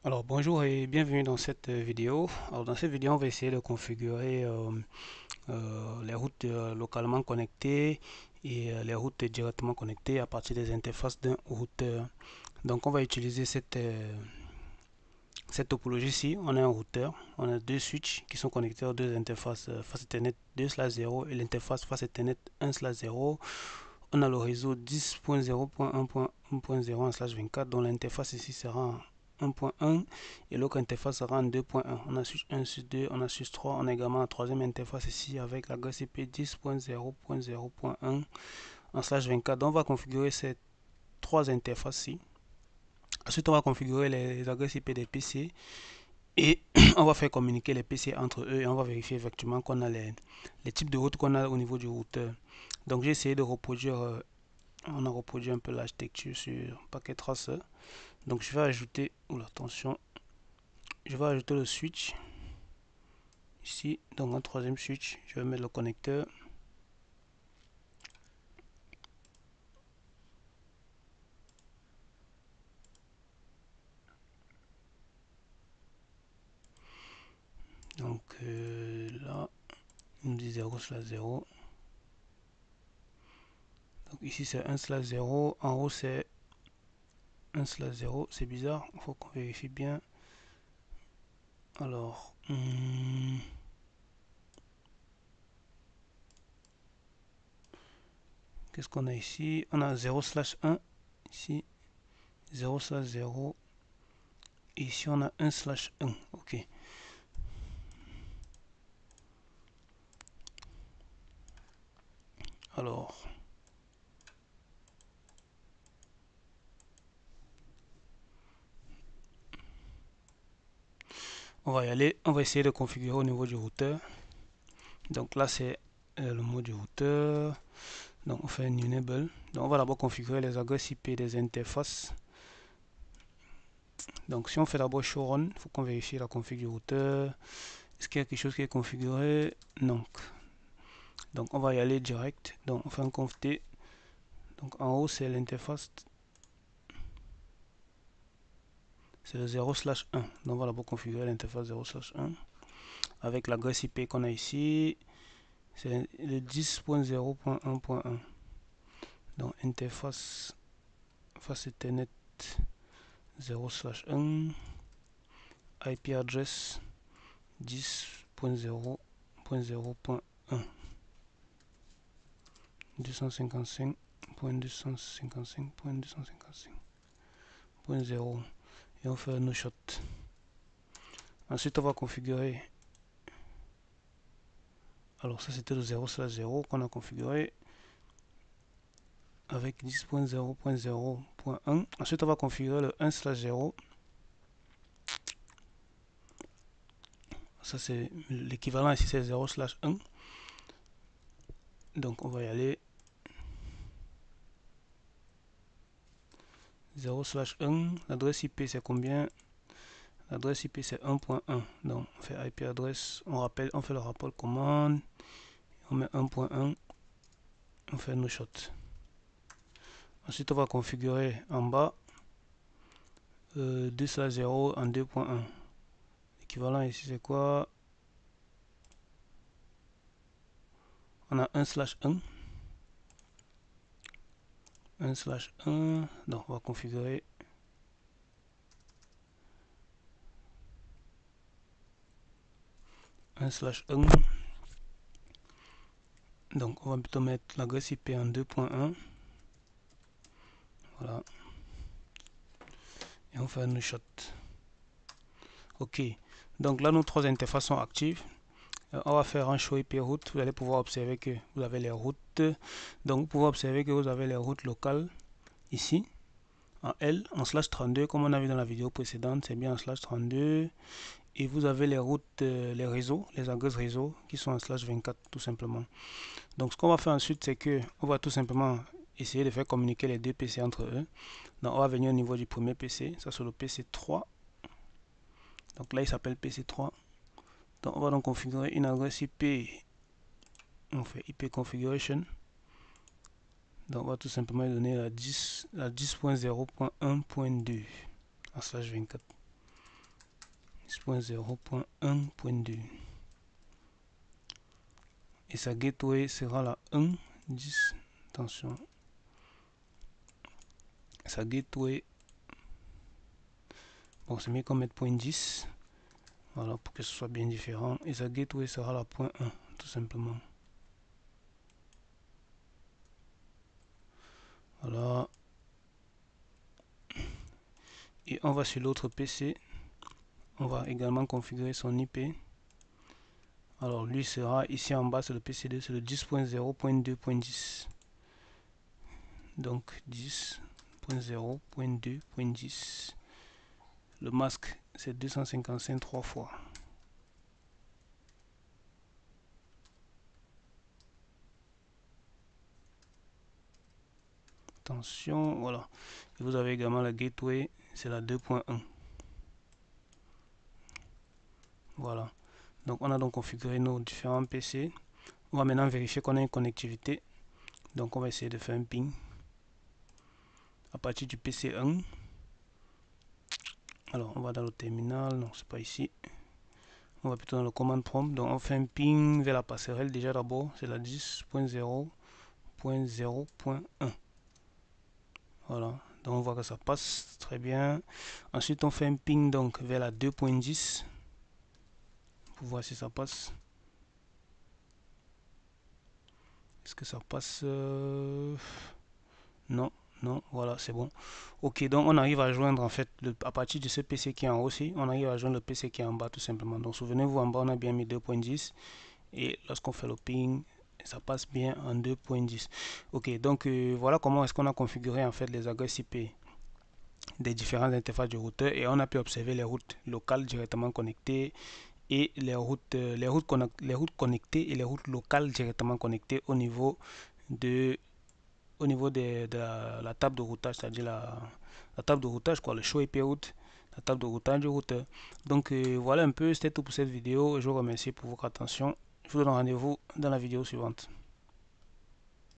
Alors bonjour et bienvenue dans cette vidéo. Alors dans cette vidéo, on va essayer de configurer les routes localement connectées et les routes directement connectées à partir des interfaces d'un routeur. Donc on va utiliser cette topologie-ci. On a un routeur, on a deux switches qui sont connectés aux deux interfaces face Ethernet 2/0 et l'interface face Ethernet 1/0. On a le réseau 10.0.1.1.0/24 dont l'interface ici sera 1.1 et l'autre interface sera en 2.1. On a switch 1 sur 2, on a switch 3, on a également la troisième interface ici avec l'adresse IP 10.0.0.1 en /24. Donc on va configurer ces trois interfaces-ci. Ensuite, on va configurer les adresses IP des PC et on va faire communiquer les PC entre eux et on va vérifier effectivement qu'on a les types de routes qu'on a au niveau du routeur. Donc j'ai essayé de reproduire, on a reproduit un peu l'architecture sur paquet traceur. Donc je vais ajouter, attention, je vais ajouter le switch ici, donc un troisième switch, je vais mettre le connecteur. Donc là, il nous dit 0/0. Donc ici c'est 1/0, en haut c'est 1/0, c'est bizarre, il faut qu'on vérifie bien. Alors, qu'est-ce qu'on a ici? On a 0/1, ici 0/0, et ici on a 1/1, ok. Alors, on va y aller, on va essayer de configurer au niveau du routeur. Donc là c'est le mot du routeur. Donc on fait un enable. Donc on va d'abord configurer les adresses IP des interfaces. Donc si on fait d'abord show run, il faut qu'on vérifie la config du routeur. Est-ce qu'il y a quelque chose qui est configuré? Non. Donc on va y aller direct. Donc on fait un conf t. Donc en haut c'est l'interface. C'est le 0/1. Donc on va d'abord configurer l'interface 0/1 avec l'adresse IP qu'on a ici. C'est le 10.0.1.1. Donc interface face Ethernet 0/1, IP address 10.0.0.1, 255.255.255.0 et on fait un no shot. Ensuite on va configurer, alors ça c'était le 0/0 qu'on a configuré avec 10.0.0.1. Ensuite on va configurer le 1/0. Ça c'est l'équivalent ici, c'est 0/1. Donc on va y aller 0/1. L'adresse IP c'est combien? L'adresse IP c'est 1.1. Donc on fait IP adresse, on rappelle, on fait le rappel commande, on met 1.1, on fait no shot. Ensuite on va configurer en bas 2/0 en 2.1. L'équivalent ici c'est quoi? On a 1/1. 1/1. Donc on va configurer 1/1. Donc on va plutôt mettre l'adresse IP en 2.1. Voilà. Et on fait un no shot. Ok. Donc là nos trois interfaces sont actives. On va faire un show IP route. Vous allez pouvoir observer que vous avez les routes. Donc vous pouvez observer que vous avez les routes locales ici en L, en /32 comme on a vu dans la vidéo précédente, c'est bien en /32. Et vous avez les routes, les réseaux, les adresses réseau qui sont en /24 tout simplement. Donc ce qu'on va faire ensuite, c'est que on va tout simplement essayer de faire communiquer les deux PC entre eux. Donc on va venir au niveau du premier PC, ça c'est le PC3. Donc là il s'appelle PC3. Donc on va donc configurer une adresse IP. On fait IP configuration. Donc on va tout simplement donner la 10.0.1.2 en /24. 10.0.1.2 et sa gateway sera la 1.10. Attention, sa gateway, bon c'est mieux qu'on mette .10, voilà, pour que ce soit bien différent, et sa gateway sera la .1 tout simplement. Voilà, et on va sur l'autre PC, on va également configurer son IP. Alors lui sera ici en bas, c'est le PC2, c'est le 10.0.2.10. donc 10.0.2.10. le masque c'est 255 3 fois. Attention, voilà. Et vous avez également la gateway, c'est la 2.1. Voilà. Donc on a donc configuré nos différents PC. On va maintenant vérifier qu'on a une connectivité. Donc on va essayer de faire un ping à partir du PC 1. Alors on va dans le terminal, non c'est pas ici. On va plutôt dans le command prompt. Donc on fait un ping vers la passerelle. Déjà d'abord c'est la 10.0.0.1. Voilà, donc on voit que ça passe très bien. Ensuite on fait un ping donc vers la 2.10 pour voir si ça passe. Est-ce que ça passe? Non, non, voilà, c'est bon. Ok, donc on arrive à joindre en fait, à partir de ce PC qui est en haut aussi, on arrive à joindre le PC qui est en bas tout simplement. Donc souvenez-vous, en bas on a bien mis 2.10 et lorsqu'on fait le ping, ça passe bien en 2.10. Ok, donc voilà comment est-ce qu'on a configuré en fait les adresses IP des différentes interfaces du routeur et on a pu observer les routes locales directement connectées et les routes connectées et les routes locales directement connectées au niveau de la table de routage, c'est-à-dire la table de routage, quoi, le show IP route, la table de routage du routeur. Donc voilà un peu, c'était tout pour cette vidéo. Je vous remercie pour votre attention. Je vous donne rendez-vous dans la vidéo suivante.